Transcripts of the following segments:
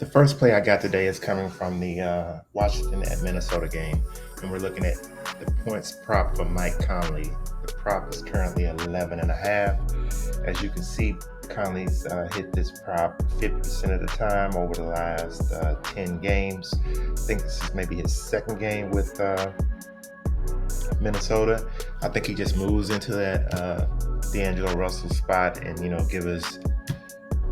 The first play I got today is coming from the Washington at Minnesota game, and we're looking at the points prop for Mike Conley. The prop is currently 11 and a half. As you can see, Conley's hit this prop 50% of the time over the last 10 games. I think this is maybe his second game with Minnesota. I think he just moves into that D'Angelo Russell spot and, give us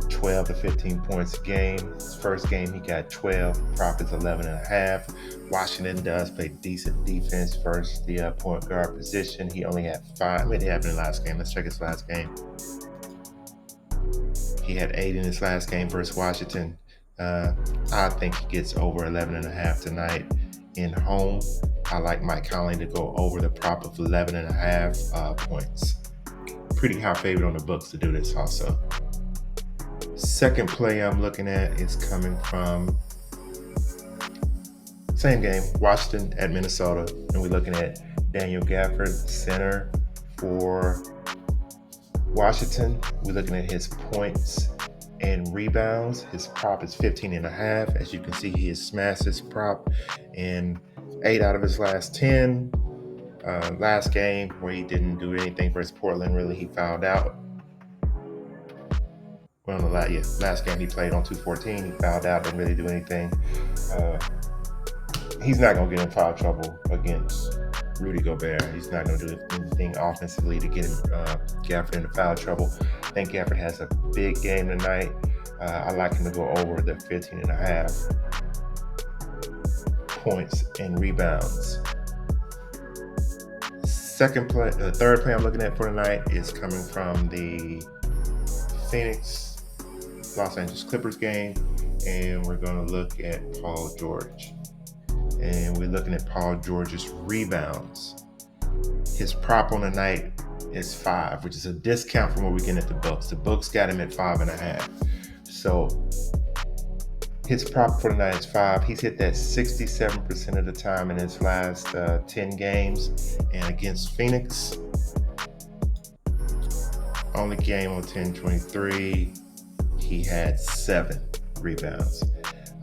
12 to 15 points a game. His first game, he got 12. Prop is 11 and a half. Washington does play decent defense versus the point guard position. He only had 5. Maybe it happened in the last game. Let's check his last game. He had 8 in his last game versus Washington. I think he gets over 11 and a half tonight in home. I like Mike Conley to go over the prop of 11 and a half points. Pretty high favorite on the books to do this also. Second play I'm looking at is coming from same game, Washington at Minnesota, and we're looking at Daniel Gafford, center for Washington. We're looking at his points and rebounds. His prop is 15 and a half. As you can see, he has smashed his prop in 8 out of his last 10. Last game where he didn't do anything versus Portland, really, he fouled out. Well, last game he played on 214, he fouled out, didn't really do anything. He's not going to get in foul trouble against Rudy Gobert. He's not going to do anything offensively to get him Gafford into foul trouble. I think Gafford has a big game tonight. I like him to go over the 15 and a half points and rebounds. Third play I'm looking at for tonight is coming from the Phoenix Los Angeles Clippers game, and we're going to look at Paul George. And we're looking at Paul George's rebounds. His prop on the night is 5, which is a discount from what we're getting at the books. The books got him at 5.5. So his prop for the night is 5. He's hit that 67% of the time in his last 10 games. And against Phoenix, only game on 10-23, he had 7 rebounds.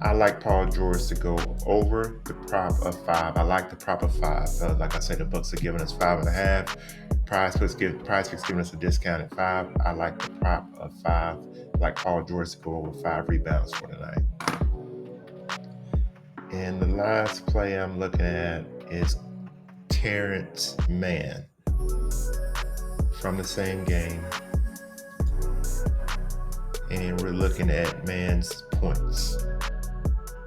I like Paul George to go over the prop of 5. I like the prop of 5. Like I said, the books are giving us 5.5. PrizePicks giving us a discount at 5. I like the prop of 5. I like Paul George to go over 5 rebounds for tonight. And the last play I'm looking at is Terrence Mann from the same game. And we're looking at Mann's points.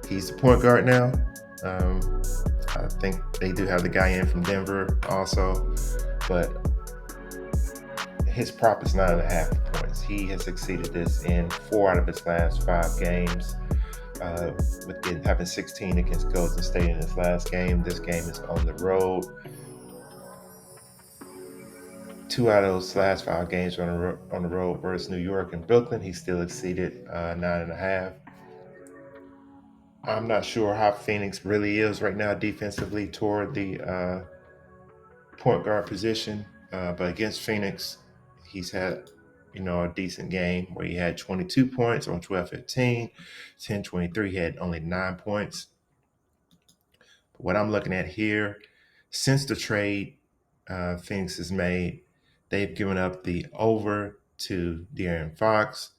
He's the point guard now. I think they do have the guy in from Denver also, but his prop is 9.5 points. He has exceeded this in 4 out of his last 5 games, with having 16 against Golden State in his last game. This game is on the road. 2 out of those last 5 games on the road versus New York and Brooklyn. He still exceeded 9.5. I'm not sure how Phoenix really is right now defensively toward the point guard position, but against Phoenix, he's had a decent game where he had 22 points on 12-15, 10-23. He had only 9 points. But what I'm looking at here, since the trade Phoenix has made, they've given up the over to De'Aaron Fox,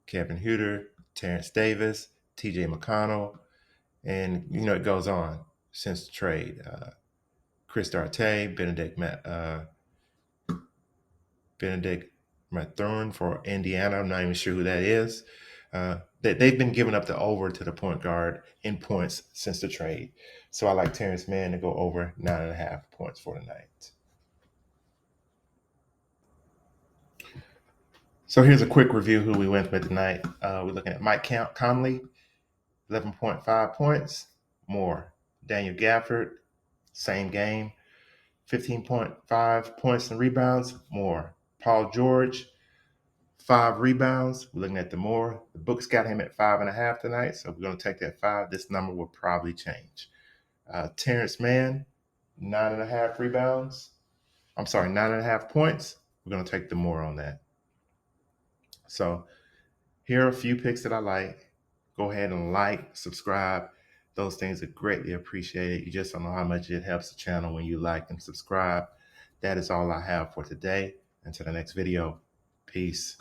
Kevin Huerter, Terrence Davis, T.J. McConnell. And, it goes on since the trade. Chris Duarte, Benedict Mathurin for Indiana. I'm not even sure who that is. They've been giving up the over to the point guard in points since the trade. So I like Terrence Mann to go over 9.5 points for the night. So here's a quick review who we went with tonight. We're looking at Mike Conley, 11.5 points. More. Daniel Gafford, same game, 15.5 points and rebounds. More. Paul George, 5 rebounds. We're looking at the more. The books got him at 5.5 tonight, so we're going to take that 5. This number will probably change. Terrence Mann, 9.5 rebounds. 9.5 points. We're going to take the more on that. So here are a few picks that I like. go ahead and like, subscribe. Those things are greatly appreciated. You just don't know how much it helps the channel when you like and subscribe. That is all I have for today. Until the next video, peace.